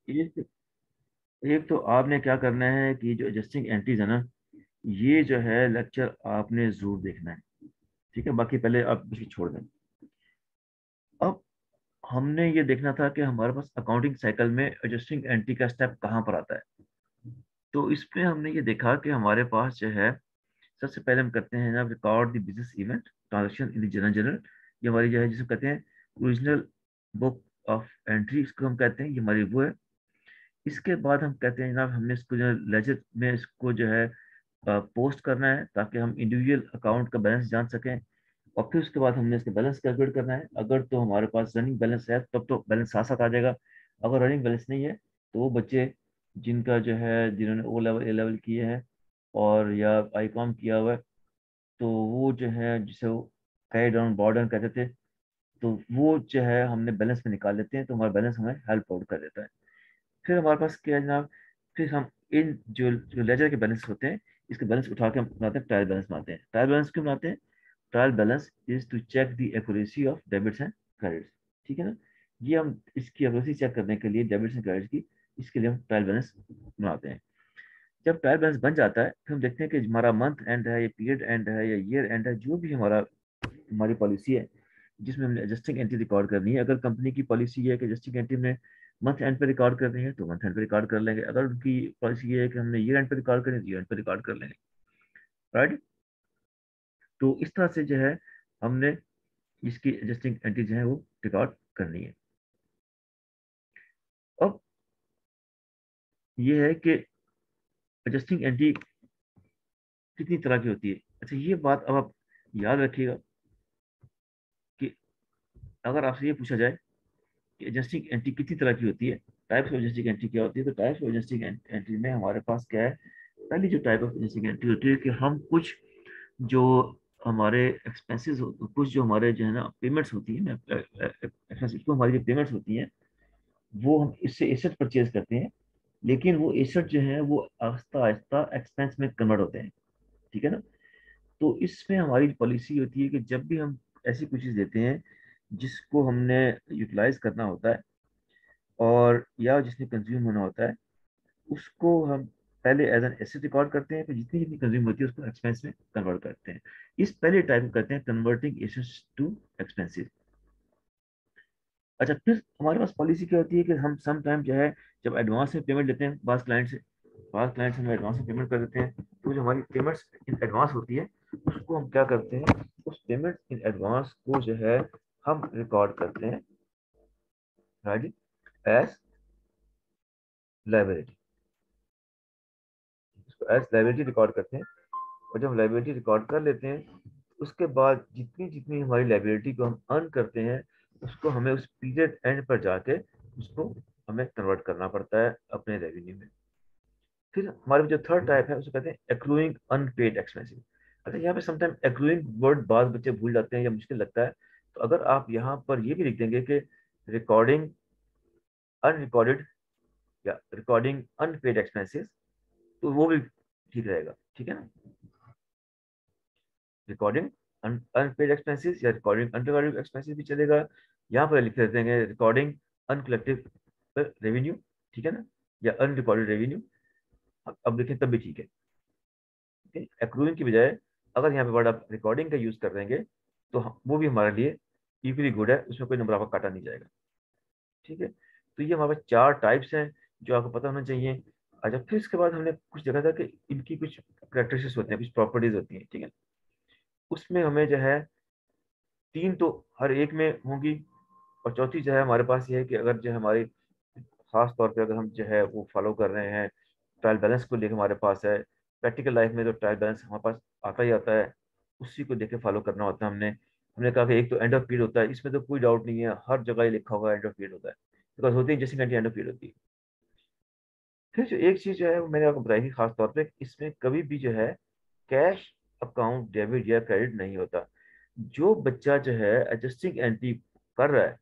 एक एक तो आपने क्या करना है कि जो एडजस्टिंग एंट्रीज है ना, ये जो है लेक्चर आपने जरूर देखना है। ठीक है, बाकी पहले आप इसे छोड़ दें। अब हमने ये देखना था कि हमारे पास अकाउंटिंग साइकिल में एडजस्टिंग एंट्री का स्टेप कहाँ पर आता है। तो इसमें हमने ये देखा कि हमारे पास जो है, सबसे पहले हम करते हैं ना, record the business event transaction in the journal. ये हमारी जो है, जिसे कहते हैं ओरिजिनल बुक ऑफ एंट्री, इसको हम कहते हैं, ये हमारी वो है। इसके बाद हम कहते हैं जनाब, हमने इसको जो है लेजर में इसको जो है पोस्ट करना है, ताकि हम इंडिविजुअल अकाउंट का बैलेंस जान सकें। और फिर उसके बाद हमने इसका बैलेंस कैलकुलेट करना है। अगर तो हमारे पास रनिंग बैलेंस है तब तो बैलेंस साथ साथ आ जाएगा। अगर रनिंग बैलेंस नहीं है तो वो बच्चे जिनका जो है, जिन्होंने ओ लेवल, ए लेवल किए हैं और या आई कॉम किया हुआ है, तो वो जो है, जिसे वो कैरी डाउन बॉर्डर कहते थे, तो वो जो है हमने बैलेंस में निकाल लेते हैं, तो हमारा बैलेंस हमें हेल्प आउट कर देता है। फिर हमारे पास क्या है जनाब, फिर हम इन जो लेजर के बैलेंस होते हैं, इसके बैलेंस उठा के हम बनाते हैं, ट्रायल बैलेंस बनाते हैं। ट्रायल बैलेंस क्यों बनाते हैं? Trial balance is to check the accuracy of debits and credits. ठीक है ना, ये हम इसकी एक्यूरेसी चेक करने के लिए, डेबिट्स एंड क्रेडिट्स की, इसके लिए हम ट्रायल बैलेंस बनाते हैं। जब ट्रायल बैलेंस बन जाता है, फिर हम देखते हैं कि हमारा मंथ एंड है या पीरियड एंड है या ईयर एंड है, जो भी हमारी पॉलिसी है जिसमें हमने एडजस्टिंग एंट्री रिकॉर्ड करनी है। अगर कंपनी की पॉलिसी है कि एडजस्टिंग एंट्री में मंथ एंड पे रिकॉर्ड करनी है, तो मंथ एंड पे रिकॉर्ड कर लेंगे। अगर उनकी पॉलिसी ये है कि हमने ईयर एंड पे रिकॉर्ड करनी है, तो ईयर एंड पे रिकॉर्ड कर लेंगे। राइट। तो इस तरह से जो है, हमने इसकी एडजस्टिंग एंट्री जो है वो रिकॉर्ड करनी है। अब ये है कि एडजस्टिंग एंट्री कितनी तरह की होती है। अच्छा, ये बात अब आप याद रखिएगा कि अगर आपसे ये पूछा जाए कि एडजस्टिंग एंट्री कितनी तरह की होती है, टाइप्स ऑफ एडजस्टिंग एंट्री क्या होती है, तो टाइप्स ऑफ एडजस्टिंग एंट्री में हमारे पास क्या है, पहली जो टाइप ऑफ एडजस्टिंग एंट्री होती है कि हम कुछ जो हमारे एक्सपेंसेस, कुछ जो हमारे जो है ना पेमेंट्स होती है, एक्सपेंसेस को हमारी जो पेमेंट्स होती हैं, वो हम इससे एसेट परचेज करते हैं। लेकिन वो एसेट जो है वो आहिस्ता आहिस्ता एक्सपेंस में कन्वर्ट होते हैं। ठीक है ना। तो इसमें हमारी पॉलिसी होती है कि जब भी हम ऐसी कुछ चीज देते हैं जिसको हमने यूटिलाइज करना होता है, और या जिसने कंज्यूम होना होता है, उसको हम पहले एज एन एसेट रिकॉर्ड करते हैं, फिर जितनी जितनी कंज्यूम होती है उसको एक्सपेंस में कन्वर्ट करते हैं। इस पहले टाइप को कहते हैं कन्वर्टिंग एसेट्स टू एक्सपेंसेस। अच्छा, फिर हमारे पास पॉलिसी क्या होती है कि हम सम टाइम जो है, जब एडवांस में पेमेंट लेते हैं बास क्लाइंट से हम एडवांस में पेमेंट कर देते हैं, तो जो हमारी पेमेंट्स इन एडवांस होती है, उसको हम क्या करते हैं, उस पेमेंट इन एडवांस को जो है हम रिकॉर्ड करते हैं, राइट, एज लाइबिलिटी। इसको एज लाइबिलिटी रिकॉर्ड करते हैं। और जब हम लाइबिलिटी रिकॉर्ड कर लेते हैं, उसके बाद जितनी जितनी हमारी लाइबिलिटी को हम अर्न करते हैं, उसको हमें उस पीरियड एंड पर जाके उसको हमें कन्वर्ट करना पड़ता है अपने रेवेन्यू में। फिर हमारे जो थर्ड टाइप है, उसको कहते हैं एक्रूइंग अनपेड एक्सपेंसिव। अच्छा, यहाँ पे समटाइम एक्रूइंग वर्ड बाद बच्चे भूल जाते हैं या मुश्किल लगता है, तो अगर आप यहाँ पर ये भी लिख देंगे कि रिकॉर्डिंग अनरिकॉर्डेड या रिकॉर्डिंग अनपेड एक्सपेंसेस, तो वो भी ठीक रहेगा। ठीक है ना, रिकॉर्डिंग अनपेड एक्सपेंसेस या रिकॉर्डिंग अनरिकॉर्डेड एक्सपेंसेस भी चलेगा। यहाँ पर लिख देंगे रिकॉर्डिंग अनकलेक्टिव रेवेन्यू, ठीक है ना, या अनरिकॉर्डेड रेवेन्यू। अब लिखें तब भी ठीक है। एक्रूइंग की बजाय अगर यहाँ पे वर्ड आप रिकॉर्डिंग का यूज कर देंगे, तो वो भी हमारे लिए इक्वली गुड है, उसमें कोई नंबर आपका काटा नहीं जाएगा। ठीक है, तो ये हमारे पास चार टाइप्स हैं जो आपको पता होना चाहिए। अच्छा, फिर इसके बाद हमने कुछ देखा था कि इनकी कुछ करेक्टरिस्टिक्स होते हैं, कुछ प्रॉपर्टीज होती हैं। ठीक है, उसमें हमें जो है तीन तो हर एक में होंगी, और चौथी जो है हमारे पास ये है कि अगर जो है हमारी खास तौर पे अगर हम जो है वो फॉलो कर रहे हैं, ट्रायल बैलेंस को लेकर हमारे पास है, प्रैक्टिकल लाइफ में तो ट्रायल बैलेंस हमारे पास आता ही आता है, उसी को देखे फॉलो करना होता है। हमने हमने कहा कि एक तो एंड ऑफ पीरियड होता है, इसमें तो कोई डाउट नहीं है, हर जगह ये लिखा हुआ एंड ऑफ पीरियड होता है, बिकॉज होती है जैसी घंटी एंड ऑफ पीरियड होती है। फिर जो एक चीज जो है वो मैंने आपको बताई थी खास तौर पे, इसमें कभी भी जो है कैश अकाउंट डेबिट या क्रेडिट नहीं होता। जो बच्चा जो है एडजस्टिंग एंट्री कर रहा है,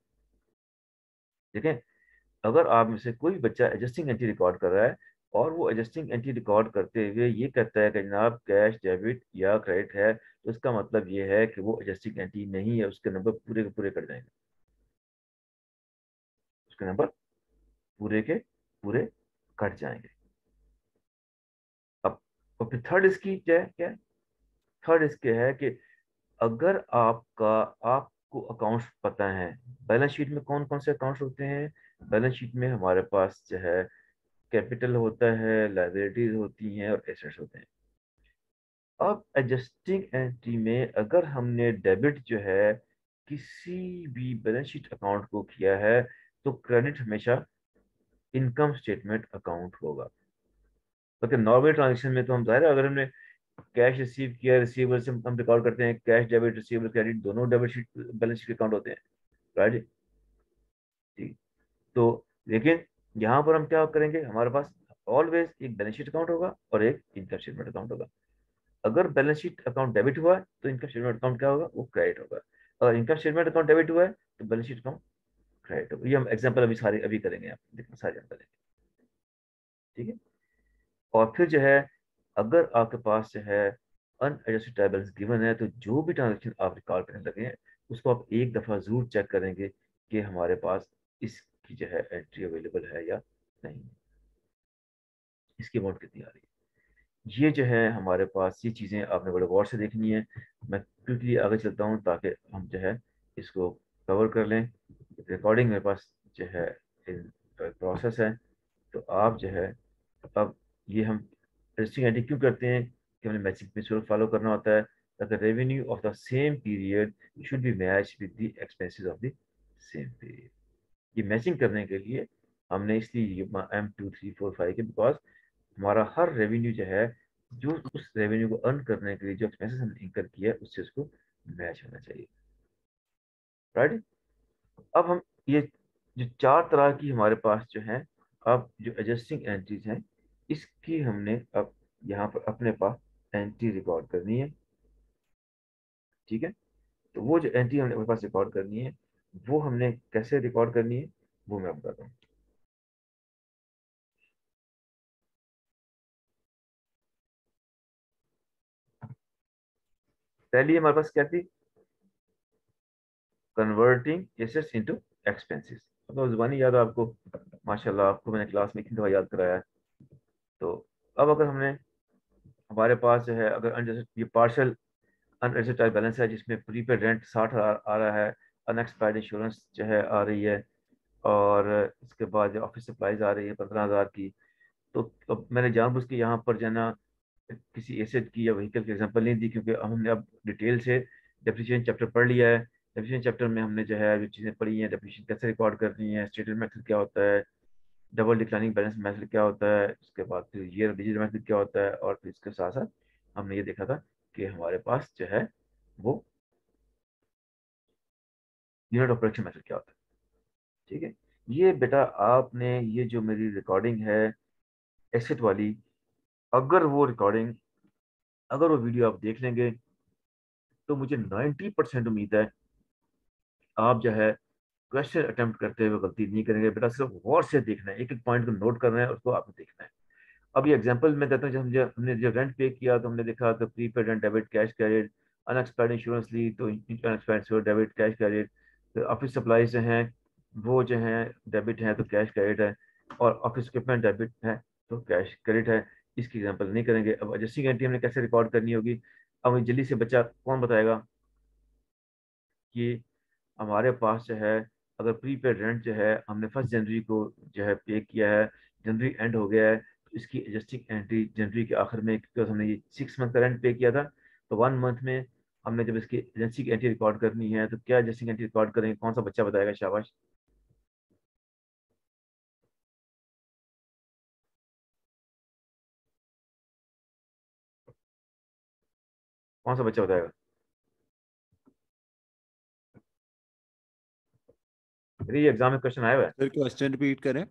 देखें, अगर आप में से कोई भी बच्चा एडजस्टिंग एंट्री रिकॉर्ड कर रहा है, और वो एडजस्टिंग एंट्री रिकॉर्ड करते हुए ये कहता है कि जनाब कैश डेबिट या क्रेडिट है, तो इसका मतलब ये है कि वो एडजस्टिंग एंट्री नहीं है, उसके नंबर पूरे के पूरे कट जाएंगे, उसके नंबर पूरे के पूरे कट जाएंगे। अब और फिर थर्ड इसकी क्या है, थर्ड इसके है कि अगर आपको अकाउंट्स पता है, बैलेंस शीट में कौन कौन से अकाउंट्स होते हैं। बैलेंस शीट में हमारे पास जो है कैपिटल होता है, लाइबिलिटीज होती हैं और एसेट्स होते हैं। अब एडजस्टिंग एंट्री में अगर हमने डेबिट जो है किसी भी बैलेंस शीट अकाउंट को किया है, तो क्रेडिट हमेशा इनकम स्टेटमेंट अकाउंट होगा। क्योंकि नॉर्मल ट्रांजेक्शन में तो हम जाहिर है अगर हमने कैश रिसीव किया, रिसीवेबल से हम रिकॉर्ड करते हैं, कैश डेबिट रिसीवेबल क्रेडिट दोनों debit sheet balance sheet account होते हैं, राइट जी। तो लेकिन यहाँ पर हम क्या करेंगे, हमारे पास ऑलवेज एक बैलेंस शीट अकाउंट होगा और एक इनकम स्टेटमेंट अकाउंट होगा। अगर बैलेंस शीट अकाउंट डेबिट हुआ है तो इनकम स्टेटमेंट अकाउंट क्या होगा, वो क्रेडिट होगा। अगर इनकम स्टेटमेंट अकाउंट डेबिट हुआ है तो बैलेंस शीट अकाउंट क्रेडिट होगा। ये हम एग्जांपल अभी सारे अभी करेंगे, आप देखना सारे एग्जांपल करेंगे, ठीक है। और फिर जो है अगर आपके पास जो है अनएडजस्टेड ट्रायल बैलेंस गिवन है, तो जो भी ट्रांजेक्शन आप रिकॉर्ड करने लगे हैं उसको आप एक दफ़ा ज़रूर चेक करेंगे कि हमारे पास इसकी जो है एंट्री अवेलेबल है या नहीं, इसकी अमाउंट कितनी आ रही है। ये जो है हमारे पास ये चीज़ें आपने बड़े गौर से देखनी है। मैं क्विकली आगे चलता हूँ ताकि हम जो है इसको कवर कर लें। रिकॉर्डिंग मेरे पास जो है प्रोसेस है। तो आप जो है अब ये हम रजिस्टरिंग एंट्री क्यों करते हैं कि हमने मैचिंग प्रिंसिपल फॉलो करना होता है, ताकि revenue of the same period should be match with the expenses of the same period. ये मैचिंग करने के लिए हमने इसलिए M2 3 4 5 के, बिकॉज हमारा हर रेवेन्यू जो है, जो उस रेवेन्यू को अर्न करने के लिए जो एक्सपेंसेस हमने इंकर किया है उससे उसको मैच होना चाहिए, राइट। अब हम ये जो चार तरह की हमारे पास जो है, अब जो एडजस्टिंग एंट्रीज हैं इसकी हमने अब यहाँ पर अपने पास एंट्री रिकॉर्ड करनी है, ठीक है। तो वो जो एंट्री हमने अपने पास रिकॉर्ड करनी है, वो हमने कैसे रिकॉर्ड करनी है वो मैं बताता हूँ। पहली हमारे पास क्या थी, कन्वर्टिंग एसेट्स इनटू एक्सपेंसेस। अब जुबानी याद है आपको, माशाल्लाह आपको मैंने क्लास में कितनी दफा याद कराया है। तो अब अगर हमने, हमारे पास जो है अगर ये पार्शल अनएडजस्टेड बैलेंस है जिसमें प्रीपेड रेंट 60,000 आ रहा है, अनएक्सपायर्ड इंश्योरेंस जो है आ रही है, और इसके बाद ऑफिस सप्लाईज आ रही है 15,000 की। तो अब मैंने जानबूझ के यहाँ पर जो है ना किसी एसेट की या व्हीकल की एग्जांपल नहीं दी, क्योंकि हमने अब डिटेल से डेप्रिसिएशन चैप्टर पढ़ लिया है। डेप्रिसिएशन चैप्टर में हमने जो है जो चीज़ें पढ़ी हैं, डेप्रिसिएशन कैसे रिकॉर्ड करनी है, स्टेटमेंट मेथड क्या होता है, डबल डिक्लाइनिंग बैलेंस मेथड क्या होता है, उसके बाद फिर ईयर डिजिट मेथड क्या होता है, और फिर इसके साथ साथ हमने ये देखा था कि हमारे पास जो है वो यूनिट ऑपरेशन मेथड क्या होता है, ठीक है। ये बेटा आपने ये जो मेरी रिकॉर्डिंग है एसेट वाली, अगर वो रिकॉर्डिंग, अगर वो वीडियो आप देख लेंगे तो मुझे 90% उम्मीद है आप जो है क्वेश्चन अटेम्प्ट करते हुए गलती नहीं करेंगे। बेटा सिर्फ गौर से देखना है, एक एक पॉइंट को नोट करना है, उसको आपको देखना है। अब ये एग्जांपल मैं देता हूँ, जब हमने जब रेंट पे किया तो हमने देखा कि prepaid rent debit cash credit, unexpired insurance ली तो अनएक्सपायर्ड डेबिट कैश क्रेडिट, फिर ऑफिस सप्लाईज जो हैं वो जो हैं डेबिट है तो कैश क्रेडिट है, और ऑफिस इक्विपमेंट डेबिट है तो कैश क्रेडिट है। इसकी एग्जांपल नहीं करेंगे। अब एडजस्टिंग एंट्री हमने कैसे रिकॉर्ड करनी होगी, अब जल्दी से बच्चा कौन बताएगा कि हमारे पास जो है अगर प्रीपेड रेंट जो है हमने 1 जनवरी को जो है पे किया है, जनवरी एंड हो गया है, तो इसकी एडजस्टिंग एंट्री जनवरी के आखिर में, क्योंकि हमने ये 6 मंथ का रेंट पे किया था, तो 1 मंथ में हमने जब इसकी एजेंसी की एंट्री रिकॉर्ड करनी है तो क्या एडजस्टिंग एंट्री रिकॉर्ड करेंगे, कौन सा बच्चा बताएगा, शाबाश। कौन सा बच्चा बताएगा। मेरे ये एग्जाम में क्वेश्चन आया हुआ है। फिर क्वेश्चन रिपीट करें।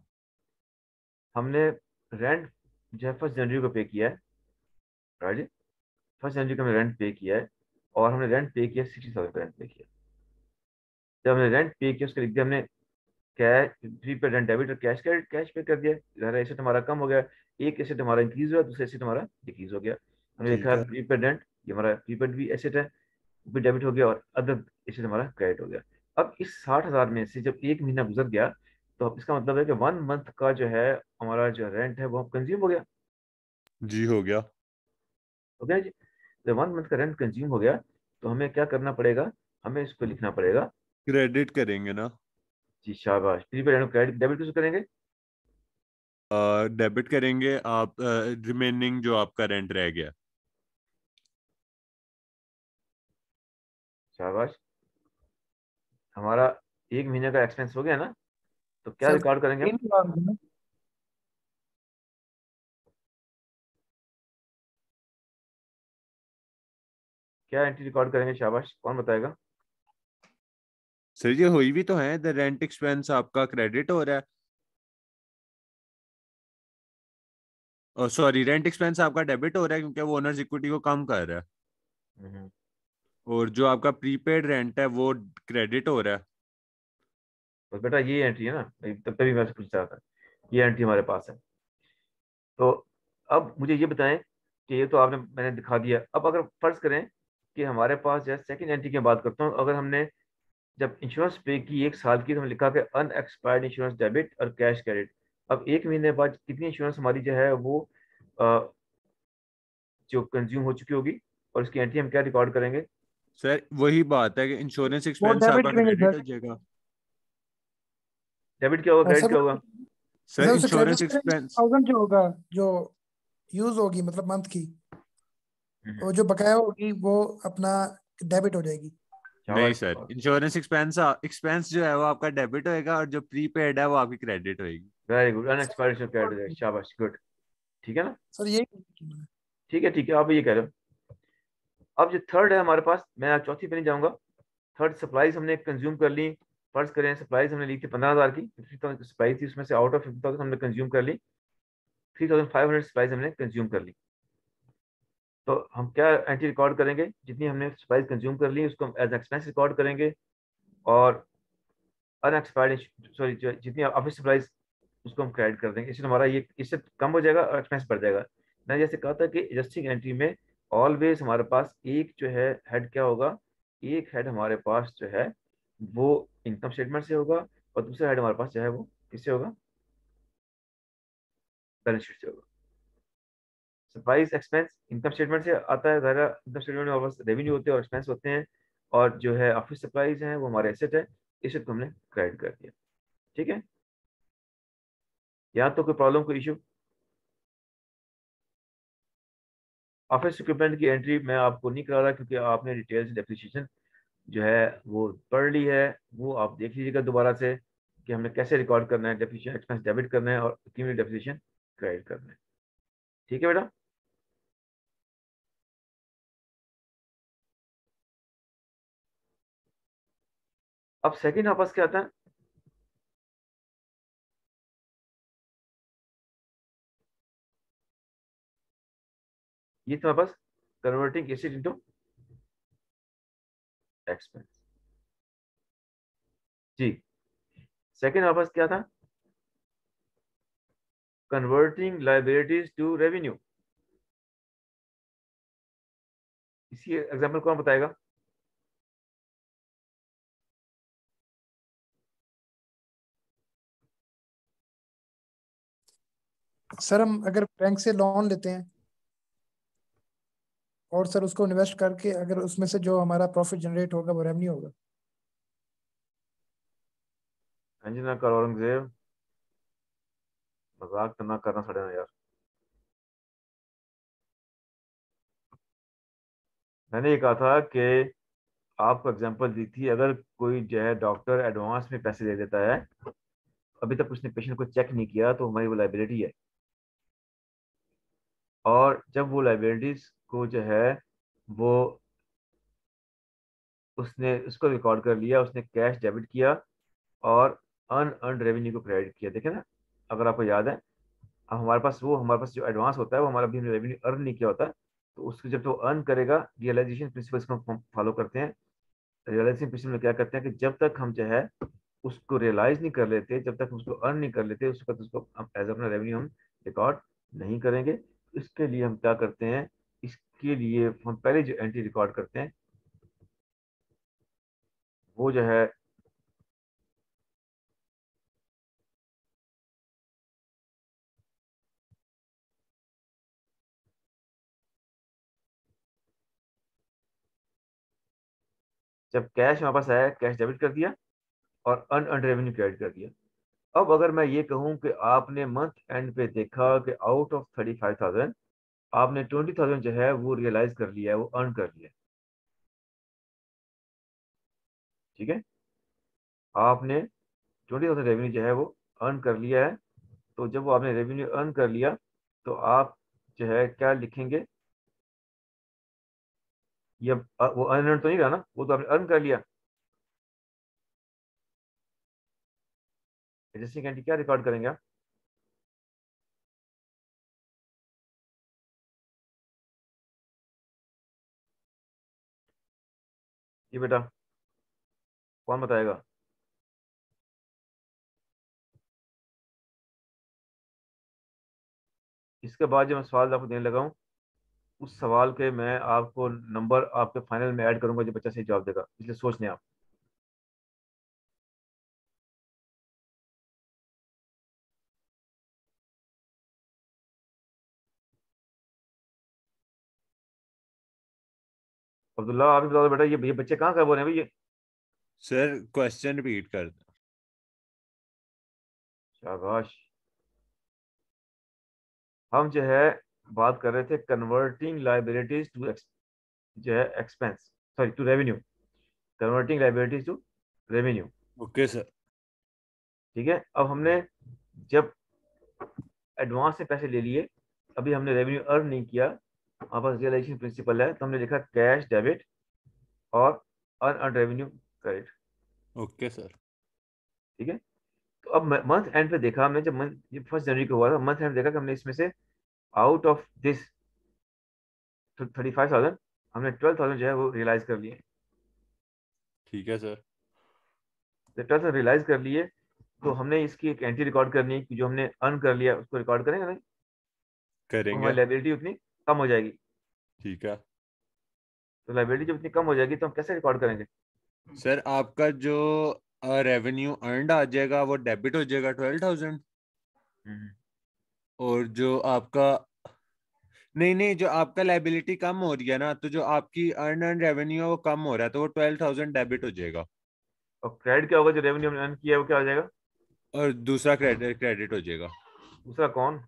हमने रेंट जो है 1 जनवरी को पे किया है, राइट। 1 जनवरी को हमने रेंट पे किया है, और हमने रेंट पे किया 60,000 का रेंट पे किया। जब हमने रेंट पे किया उसके लिख दिया हमने कैश, प्रीपेड एंड डेबिट और कैश क्रेडिट, कैश पे कर दिया, इधर एसेट हमारा कम हो गया, एक एसेट हमारा इंक्रीज हुआ, दूसरा एसेट हमारा डिक्रीज हो गया। हमने देखा ठीक है। प्रीपेड एंड, ये हमारा प्रीपेड भी एसेट है, वो भी डेबिट हो गया, और अदर एसेट हमारा क्रेडिट हो गया। अब इस 60,000 में से जब एक महीना गुजर गया तो अब इसका मतलब है कि 1 मंथ का जो है हमारा जो रेंट है वो कंज्यूम हो गया। जी हो गया। हो गया जी। जब 1 मंथ का रेंट कंज्यूम हो गया तो हमें क्या करना पड़ेगा, हमें इसको लिखना पड़ेगा। क्रेडिट करेंगे ना। जी शाबाश, प्रीपेड एंड क्रेडिट डेबिट किसको करेंगे? डेबिट करेंगे आप रिमेनिंग जो आपका रेंट रह गया। शाबाश। हमारा 1 महीने का एक्सपेंस हो गया ना, तो क्या सर रिकॉर्ड करेंगे हम? तीन बार होगी ना? क्या एंट्री रिकॉर्ड करेंगे? शाबाश, कौन बताएगा? सर ये हुई भी तो है, द रेंट एक्सपेंस आपका क्रेडिट हो रहा है, सॉरी रेंट एक्सपेंस आपका डेबिट हो रहा है क्योंकि वो ओनर्स इक्विटी को कम कर रहा है। हम्म। और जो आपका प्रीपेड रेंट है वो क्रेडिट हो रहा है। बस बेटा ये एंट्री है ना, तब तभी मैं पूछ रहा था। ये एंट्री हमारे पास है। तो अब मुझे ये बताएं कि ये तो आपने मैंने दिखा दिया। अब अगर फर्ज करें कि हमारे पास जो है सेकंड एंट्री की बात करता हूँ, अगर हमने जब इंश्योरेंस पे की 1 साल की, तो हमने लिखा कि अनएक्सपायर्ड इंश्योरेंस डेबिट और कैश क्रेडिट। अब 1 महीने बाद कितनी इंश्योरेंस हमारी जो है वो अ, जो कंज्यूम हो चुकी होगी, और उसकी एंट्री हम क्या रिकॉर्ड करेंगे? सर वही बात है कि इंश्योरेंस वो एक्सपेंस डेबिट आपका करेंगे क्रेडिट सर। हो जाएगा। डेबिट क्या होगा, और क्रेडिट सर क्या होगा? सर सर उसे इंश्योरेंस क्रेडिट करेंगे एक्सपेंस 1000 जो होगा, जो यूज होगी मतलब मंथ की, हम्म। वो जो बकाया होगी वो अपना डेबिट हो जाएगी। नहीं शाबाश। सर, इंश्योरेंस एक्सपेंस एक्सपेंस जो है वो आपका डेबिट होएगा और जो प्रीपेड है वो आपकी क्रेडिट होएगी। वेरी गुड, अनएक्सपायर्ड क्रेडिट हो जाएगा। शाबाश, गुड। ठीक है ना? सर ये ठीक है, आप ये कह रहे हो। अब जो थर्ड है हमारे पास, मैं आज चौथी पे नहीं जाऊंगा। थर्ड, सप्लाईज हमने कंज्यूम कर ली। फर्ज करें सप्लाईज हमने ली थी 15,000 की, 50,000 सप्लाई थी, उसमें से आउट ऑफ 50,000 हमने कंज्यूम कर ली। 3,500 सप्लाईज हमने कंज्यूम कर ली। तो हम क्या एंट्री रिकॉर्ड करेंगे? जितनी हमने सप्लाईज कंज्यूम कर ली उसको हम एज एक्सपेंस रिकॉर्ड करेंगे। और अनएक्सपायर्ड, सॉरी, जितनी ऑफिस सप्लाईज, उसको हम क्रेडिट कर देंगे। इससे हमारा ये इससे कम हो जाएगा और एक्सपेंस बढ़ जाएगा। मैंने जैसे कहा था कि एडजस्टिंग एंट्री में ऑलवेज हमारे पास एक जो है हेड क्या होगा, एक हेड हमारे पास जो है वो इनकम स्टेटमेंट से होगा, और दूसरा हेड हमारे पास जो है वो किससे होगा? बैलेंस शीट से होगा। सरप्राइज एक्सपेंस इनकम स्टेटमेंट से आता है, ज़ाहिर है इनकम स्टेटमेंट में हमारे पास रेवेन्यू होते हैं और एक्सपेंस होते हैं। और जो है ऑफिस सप्लाईज हैं वो हमारे एसेट है, एसेट को हमने क्रेडिट कर दिया। ठीक है? यहाँ तो कोई प्रॉब्लम, कोई इशू? ऑफिस इक्विपमेंट की एंट्री मैं आपको नहीं करा रहा क्योंकि आपने डिटेल से डेप्रिसिएशन जो है वो पढ़ ली है। वो आप देख लीजिएगा दोबारा से कि हमने कैसे रिकॉर्ड करना है, डेप्रिसिएशन एक्सपेंस डेबिट करना है और क्यूमुलेटिव डेप्रिसिएशन क्रेडिट करना है। ठीक है बेटा? अब सेकंड आपस क्या आता है? ये तो आपस कन्वर्टिंग एसेट इनटू एक्सपेंस। जी। सेकंड आपस क्या था? Converting liabilities to revenue. इसी एग्जांपल कौन बताएगा? सर हम अगर बैंक से लोन लेते हैं और सर उसको इन्वेस्ट करके अगर उसमें से जो हमारा प्रॉफिट जनरेट होगा वो रेवेन्यू होगा। अंजना कर औरंगजेब, मजाक तो ना करना सड़े ना यार। मैंने ये कहा था कि आपको एग्जांपल दी थी, अगर कोई जो है डॉक्टर एडवांस में पैसे दे देता है, अभी तक उसने पेशेंट को चेक नहीं किया, तो हमारी वो लाइबिलिटी है। और जब वो लाइबिलिटीज को जो है वो उसने उसको रिकॉर्ड कर लिया, उसने कैश डेबिट किया और अनअर्न्ड रेवेन्यू को क्रेडिट किया। देखे ना, अगर आपको याद है, अब हमारे पास जो एडवांस होता है वो हमारा, अभी हमने रेवेन्यू अर्न नहीं किया होता, तो उसको जब तो अर्न करेगा, रियलाइजेशन प्रिंसिपल्स को हम फॉलो करते हैं। रियलाइजेशन प्रिंसिपल में क्या करते हैं कि जब तक हम जो है उसको रियलाइज नहीं कर लेते, जब तक हम उसको अर्न नहीं कर लेते, उसके बाद उसको हम एज अपना रेवेन्यू हम रिकॉर्ड नहीं करेंगे। इसके लिए हम क्या करते हैं, इसके लिए हम पहले जो एंट्री रिकॉर्ड करते हैं वो जो है जब कैश हमारे पास आया, कैश डेबिट कर दिया और अनअर्न्ड रेवेन्यू क्रेडिट कर दिया। अब अगर मैं ये कहूँ कि आपने मंथ एंड पे देखा कि आउट ऑफ 35,000 आपने 20,000 जो है वो रियलाइज कर लिया है, वो अर्न कर लिया है। ठीक है, आपने 20,000 रेवेन्यू जो है वो अर्न कर लिया है। तो जब वो आपने रेवेन्यू अर्न कर लिया तो आप जो है क्या लिखेंगे, ये वो अनअर्न तो नहीं रहा ना, वो तो आपने अर्न कर लिया। एडजस्टिंग एंट्री क्या रिकॉर्ड करेंगे आप? ये बेटा कौन बताएगा? इसके बाद जब मैं सवाल आपको देने लगा हूँ, उस सवाल के मैं आपको नंबर आपके फाइनल में ऐड करूंगा जो बच्चा सही जवाब देगा, इसलिए सोच लें आप। अब्दुल्ला आप ही बता दो बेटा, ये बच्चे कहाँ का बोल रहे हैं भाई ये? सर क्वेश्चन रिपीट कर दो। शाबाश। हम जो है बात कर रहे थे कन्वर्टिंग लाइबिलिटीज टू जो है expense, sorry to revenue, converting liabilities to revenue. Okay sir. ठीक है, अब हमने जब एडवांस से पैसे ले लिए, अभी हमने रेवेन्यू अर्न नहीं किया, हमारे पास रियलाइजेशन प्रिंसिपल है, तो हमने लिखा कैश डेबिट और unearned revenue credit. Okay sir. ठीक है, तो अब मंथ एंड पे देखा हमने, जब मंथ ये 1 जनवरी को हुआ था, मंथ एंड देखा कि हमने इसमें से आउट ऑफ दिस 35,000 हमने 12,000 जो है वो रियलाइज कर लिए। ठीक है सर। तो 12,000 रियलाइज कर लिए, तो हमने इसकी एक एंट्री रिकॉर्ड करनी है कि जो हमने अर्न कर लिया उसको रिकॉर्ड करेंगे नहीं, तो करेंगे। हमारी लाइबिलिटी उतनी कम हो जाएगी। ठीक है तो लाइबिलिटी जब इतनी कम हो जाएगी तो हम कैसे रिकॉर्ड करेंगे? सर, आपका जो रेवेन्यू अर्नड आ जाएगा वो डेबिट हो जाएगा 12,000। हम्म। और जो आपका, नहीं नहीं, जो आपका लाइबिलिटी कम हो रही है ना, तो जो आपकी अर्न रेवेन्यू है वो कम हो रहा है, तो वो 12,000 डेबिट हो जाएगा। और क्रेडिट क्या होगा? जो रेवेन्यू हमने अर्न किया है वो क्या हो जाएगा? और दूसरा क्रेडिट क्रेडिट हो जाएगा। दूसरा कौन?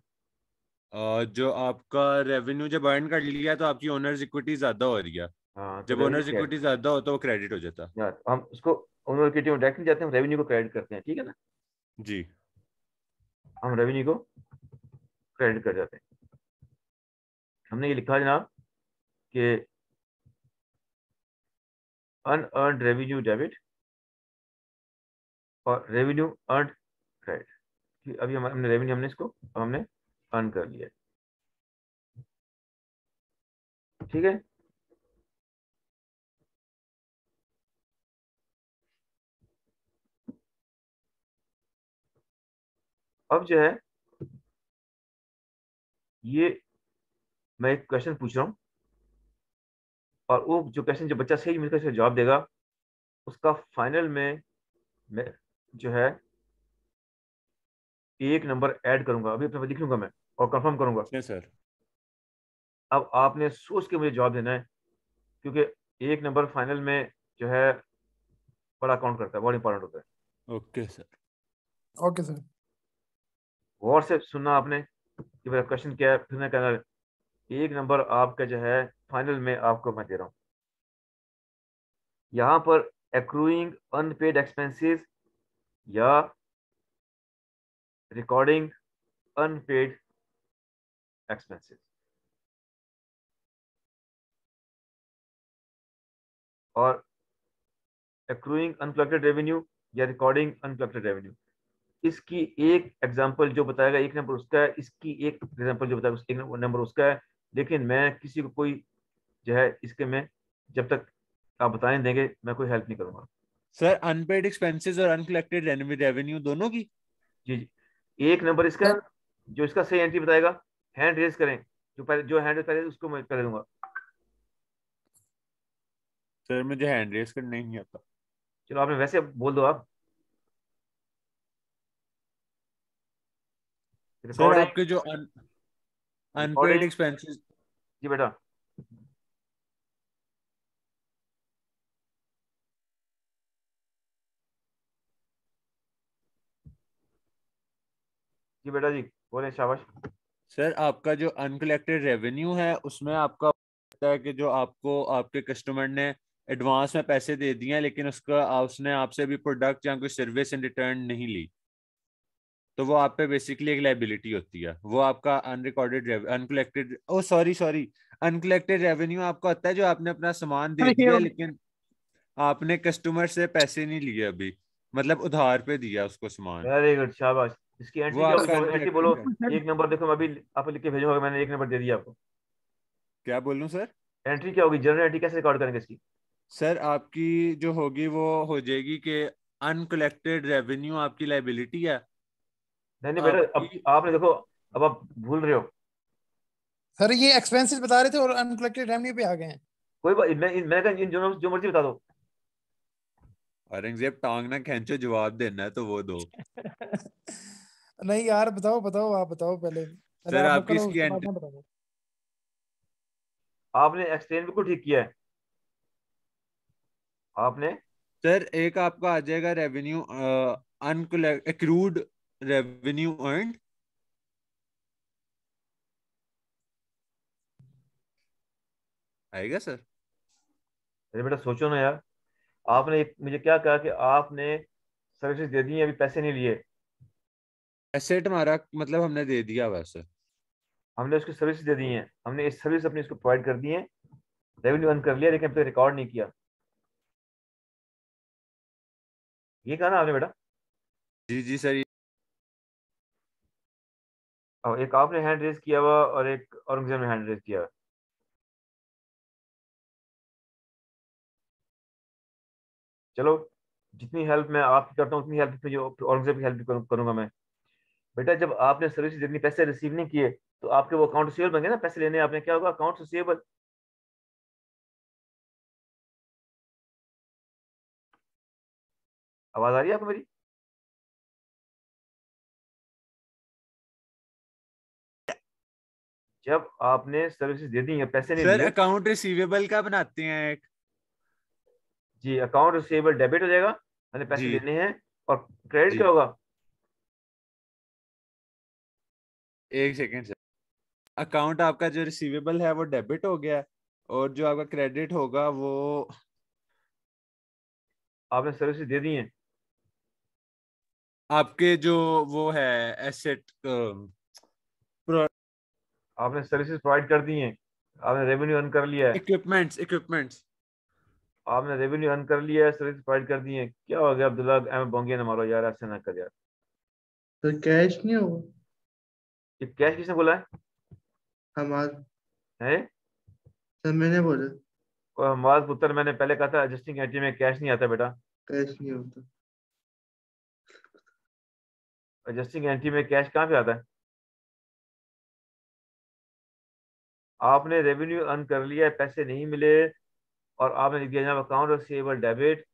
जो आपका रेवेन्यू जब अर्न कर लिया तो आपकी ओनर्स इक्विटी ज्यादा हो रही है। हाँ, तो जब रेवेन्यू ओनर्स क्रेडिट। इक्विटी ज्यादा हो तो वो क्रेडिट हो जाता। यार हम उसको ओनर की टीम डायरेक्ट नहीं जाते, हम रेवेन्यू को क्रेडिट करते हैं, ठीक है ना? जी। हम रेवेन्यू को क्रेडिट कर जाते हैं। हमने ये लिखा जनाब कि अनअर्न्ड रेवेन्यू डेबिट और रेवेन्यू अर्न क्रेडिट। अभी हमने रेवेन्यू हमने इसको हमने अर्न कर लिया है। ठीक है, अब जो है ये मैं एक क्वेश्चन पूछ रहा हूँ, और वो जो क्वेश्चन जो बच्चा सही मिलकर जवाब देगा उसका फाइनल में मैं जो है एक नंबर ऐड करूंगा, अभी अपने लिख लूंगा मैं और कंफर्म करूंगा। ठीक है सर। अब आपने सोच के मुझे जवाब देना है, क्योंकि एक नंबर फाइनल में जो है बड़ा काउंट करता है, बहुत इंपॉर्टेंट होता है। Okay sir. Okay sir. गौर से सुनना आपने कि मेरा क्वेश्चन क्या है, फिर मैं कहना एक नंबर आपका जो है फाइनल में आपको मैं दे रहा हूँ। यहाँ पर एक्रूइंग अनपेड एक्सपेंसेस या रिकॉर्डिंग अनपेड एक्सपेंसेस, और एक्रूइंग अनकलेक्टेड रेवेन्यू या रिकॉर्डिंग अनकलेक्टेड रेवेन्यू। इसकी एक एग्जांपल जो बताएगा एक नंबर उसका है, इसकी एक एग्जांपल जो बताएगा एक नंबर उसका है। लेकिन मैं किसी को कोई जो है इसके में जब तक आप बताने देंगे मैं कोई हेल्प नहीं करूंगा। सर अनपेड एक्सपेंसेस और अनकलेक्टेड रेवेन्यू दोनों की। जी जी, एक नंबर इसका है, सर जो इसका सही एंट्री बताएगा हैंड रेज करें, जो पहले जो हैंड रेज पहले उसको मैं कर दूंगा। सर मुझे हैंड रेस करना ही नहीं आता। चलो आपने वैसे बोल दो आप। सर रिकॉर्डिंग, आपके जो अनपेड रिकॉर्डिंग। एक्सपेंसेस, जी बेटा। जी बेटा जी बोले, शाबाश। सर आपका जो अनकलेक्टेड रेवेन्यू है उसमें आपका होता है कि जो आपको आपके कस्टमर ने एडवांस में पैसे दे दिए हैं, लेकिन उसका उसने आपसे भी प्रोडक्ट या कोई सर्विस इन रिटर्न नहीं ली, तो वो आप पे बेसिकली एक लाइबिलिटी होती है। वो आपका अनरिकॉर्डेड अनकलेक्टेड, ओ सॉरी सॉरी, अनकलेक्टेड रेवेन्यू आपका होता है जो आपने अपना सामान दे दिया लेकिन आपने कस्टमर से पैसे नहीं लिए अभी, मतलब उधार पे दिया उसको सामान, वेरी गुड, शाबाश। इसकी वो एंट्री क्या होगी? आपका जो एंट्री बोलो। अनकलेक्टेड है। एक नंबर देखो, मैं अभी आपको लिख के भेजूंगा, मैंने एक नंबर दे दिया आपको। क्या बोलूं सर? एंट्री क्या होगी? जनरल एंट्री कैसे रिकॉर्ड करेंगे इसकी? सर आपकी जो होगी वो हो जाएगी कि अनकलेक्टेड रेवेन्यू आपकी लाइबिलिटी है नहीं नहीं बेटा, अब आपकी। आपने देखो, अब आप भूल रहे हो। सर ये एक्सपेंसेस बता रहे थे और अनकलेक्टेड रेवेन्यू पे आ गए हैं। कोई बात, मैं कहा इन दोनों जो मर्जी बता दो। औरंगजेब टांग ना खींचो, जवाब देना है तो वो दो। नहीं यार, बताओ बताओ, आप बताओ पहले, पहले सर आप आपकी मुकर लो, इसकी उसके बाद एंट्री, मैं बताऊंगा। आपने एक्सप्लेन बिल्कुल ठीक किया है। आपने सर एक आपका आ जाएगा रेवेन्यू अनकलेक्ट एक्रूड रेवेन्यू अर्न्ड, आएगा सर। अरे बेटा सोचो ना यार। आपने मुझे क्या कहा कि आपने सर्विसेज दे दी हैं, अभी पैसे नहीं लिए। एसेट हमारा मतलब हमने दे दिया वैसे। हमने उसकी सर्विस दे दी हैं, हमने इस सर्विस अपनी उसको प्रोवाइड कर दी है, रेवेन्यू अर्न कर लिया, लेकिन अभी तक रिकॉर्ड नहीं किया। ये कहा ना आपने बेटा? जी जी सर। और एक आपने हैंड रेज किया हुआ और एक औरंगजेब ने हैंड रेज किया हुआ। चलो, जितनी हेल्प मैं आपकी करता हूँ उतनी हेल्प में जो औरंगजेब की हेल्प भी करूंगा मैं। बेटा जब आपने सर्विस जितनी पैसे रिसीव नहीं किए, तो आपके वो अकाउंट रिसीवेबल बन गए ना, पैसे लेने आपने क्या होगा? Account receivable. आवाज आ रही है आपको मेरी? जब आपने सर्विसेज दे दी है, पैसे नहीं सर लिए। अकाउंट रिसीवेबल का बनाते हैं एक। जी, अकाउंट रिसीवेबल डेबिट हो जाएगा, मैंने पैसे जी लेने हैं। और क्रेडिट क्या जी, होगा? एक सेकेंड सर। अकाउंट आपका जो रिसीवेबल है वो डेबिट हो गया है, और जो आपका क्रेडिट होगा वो आपने सर्विसेज दे दी हैं, आपके जो वो है एसेट आपने सर्विसेज प्रोवाइड कर दी हैं, आपने रेवेन्यू अर्न कर लिया है। Equipments equipments. आपने रेवेन्यू अर्न कर लिया है, सर्विस प्रोवाइड कर दी है। क्या हो गया अब्दुल्ला? एम बोंगे ना मारो यार, ऐसे ना कर यार। तो कैश नहीं होगा ये कैश किसने बोला हमारा? है? सर मैंने बोला और हमारा पुत्र, मैंने पहले कहा था एडजस्टिंग एंट्री में कैश नहीं आता बेटा। कैश नहीं होता। एडजस्टिंग एंट्री में कैश कहाँ पे आता है? आपने रेवेन्यू अर्न कर लिया है, पैसे नहीं मिले, और आपने लिख दिया जनाब अकाउंट रिसीवेबल डेबिट,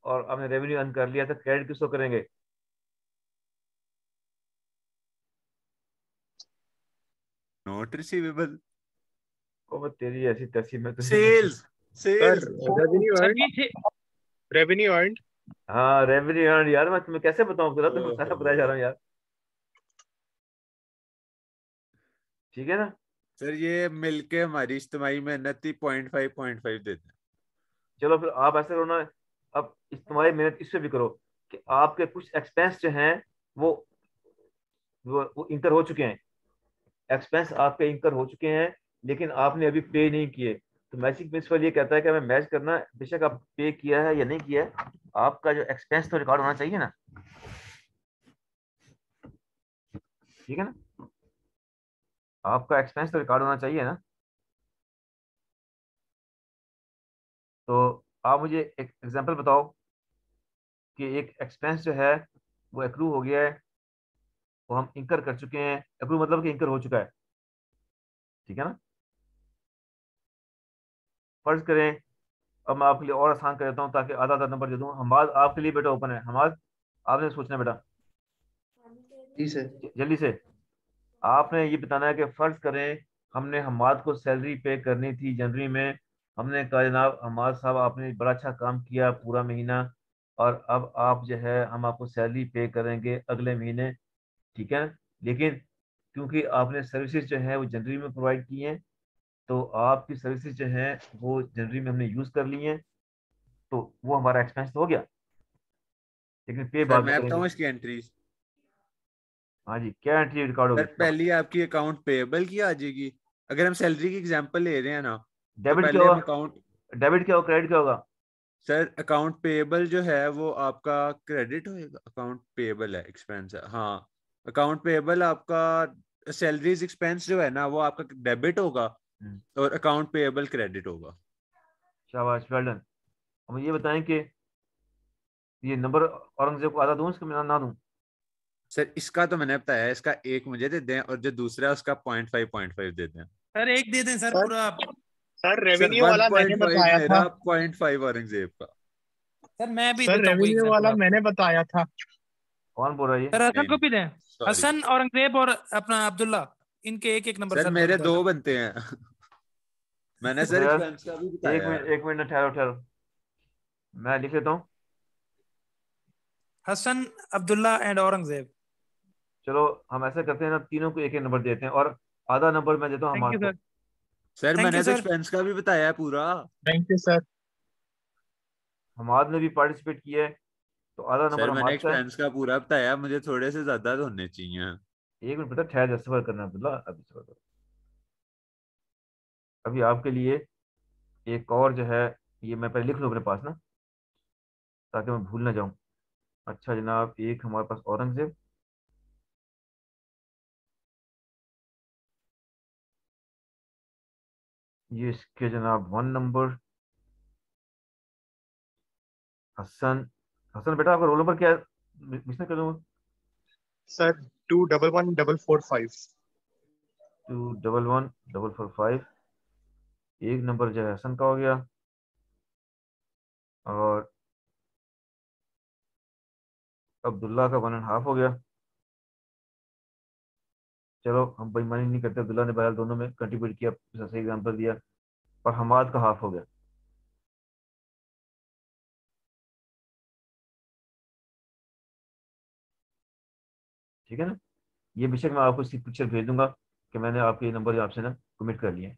और आपने रेवेन्यू अर्न कर लिया, तो क्रेडिट किसको करेंगे? Not receivable. ओ मैं तेरी ऐसी तैसी में तुझे। Sales sir sales. Revenue earn, revenue earn. हाँ रेवेन्यू अर्न यार, मैं तुम्हें कैसे बताऊं? पूरा तुमको सारा बताया जा रहा हूँ यार। ठीक है ना? सर ये मिलके हमारी इज्तिमाई मेहनत ही 0.5 देते हैं। चलो फिर आप ऐसे करो ना, अब तुम्हारी मेहनत इससे भी करो कि आपके कुछ एक्सपेंस जो हैं वो वो इंकर हो चुके हैं। एक्सपेंस आपके इंकर हो चुके हैं, लेकिन आपने अभी पे नहीं किए। तो मैचिंग प्रिंसिपल ये कहता है कि हमें मैच करना, बेशक आप पे किया है या नहीं किया है, आपका जो एक्सपेंस तो रिकॉर्ड होना चाहिए ना। ठीक है ना? आपका एक्सपेंस तो रिकॉर्ड होना चाहिए ना। तो आप मुझे एक एग्जांपल बताओ कि एक एक्सपेंस जो है वो एक्रू हो गया है, वो हम इंकर कर चुके हैं। एक्रू मतलब कि इंकर हो चुका है। ठीक है ना? फर्ज करें, अब मैं आपके लिए और आसान कर देता हूँ ताकि आधा आधा नंबर दे दूँ। हमाद आपके लिए बेटा ओपन है। हमाद, आपने सोचना बेटा जी सर। जल्दी से। आपने ये बताना है कि फर्ज करें हमने हमाद को सैलरी पे करनी थी जनवरी में। हमने कहा जनाब हमाद साहब आपने बड़ा अच्छा काम किया पूरा महीना, और अब आप जो है हम आपको सैलरी पे करेंगे अगले महीने। ठीक है? लेकिन क्योंकि आपने सर्विसेज जो है वो जनवरी में प्रोवाइड की हैं, तो आपकी सर्विसेज जो है वो जनवरी में हमने यूज कर ली हैं, तो वो हमारा एक्सपेंस तो हो गया, लेकिन पे सर बाद में मैं करेंगे। बताऊं इसकी एंट्रीज। हाँ जी, क्या एंट्री रिकॉर्ड सर होगी? पहली आपकी अकाउंट पेएबल की आ जाएगी। अगर हम सैलरी की एग्जांपल ले रहे हैं ना, तो डेबिट क्या पहले हम होगा? अकाउंट। डेबिट क्या होगा, क्रेडिट क्या होगा? सर अकाउंट पेएबल जो है वो आपका क्रेडिट होएगा। अकाउंट पेएबल है, एक्सपेंस है, हाँ। अकाउंट पेएबल आपका सैलरीज एक्सपेंस जो है ना वो आपका डेबिट होगा, हम्म, और अकाउंट पेएबल क्रेडिट होगा। शाबाश, वेल डन। अब ये बताएं कि ये नंबर औरंगजेब को आधा दूं, इसका मैं ना दूं? सर इसका तो मैंने बताया, इसका एक मुझे दे दें, और जो दूसरा है उसका 0.5 दे दें। सर एक दे दें सर सर पूरा। सर सर रेवेन्यू वाला मैंने 1.5 बताया था। मेरा, 0.5 औरंगजेब का। सर मैं भी सर देता हूँ कोई रेवेन्यू एग्जांपल वाला आपको। मैंने बताया था। कौन बोल रहा है ये? सर हसन नहीं को नहीं, भी दें। सॉरी। हसन, औरंगजेब और अपना अब्दुल्ला, इनके एक एक नंबर सर सर मैं मेरे बता दो रहा बनते हैं। मैंने तो सर यार एक्सपेंस का भी बताया है। एक मिनट ठहरो ठहरो, मैं लिख लेता हूँ। हूं। हसन, अब्दुल्ला एंड औरंगजेब। चलो हम ऐसा करते हैं ना, तीनों को एक एक नंबर देते हैं, और आधा नंबर मैं देता हूँ थैंक हमाद यू को। सर। सर थैंक मैंने यू तो सर। एक्सपेंस का भी बताया है पूरा। Thank you sir. हमाद ने भी पार्टिसिपेट किया है, तो आधा सर नंबर मैंने हमाद का है। एक्सपेंस का पूरा बताया, मुझे थोड़े से ज्यादा तो होने चाहिए। एक मिनट, पता ठहर जा, सफर करना अब्दुल्ला, अभी सफर करो। अभी आपके लिए एक और जो है, ये मैं पहले लिख लूँ अपने पास ना, ताकि मैं भूल ना जाऊँ। अच्छा जनाब, एक हमारे पास औरंगजेब, ये इसके जनाब 1 नंबर हसन। हसन बेटा, आपका रोल नंबर क्या है? मिसने कर दूंगा। सर 2111445। 2111445। एक नंबर जो है हसन का हो गया, और अब्दुल्ला का 1.5 हो गया। चलो हम बेईमानी नहीं करते, अब्दुल्ला ने बहरहाल दोनों में कंट्रीब्यूट किया, सही एग्जाम्पल दिया, और हमाद का हाफ हो गया। ठीक है ना? ये बेशक मैं आपको इसकी पिक्चर भेज दूंगा कि मैंने आपके नंबर आपसे ना कमिट कर लिए हैं।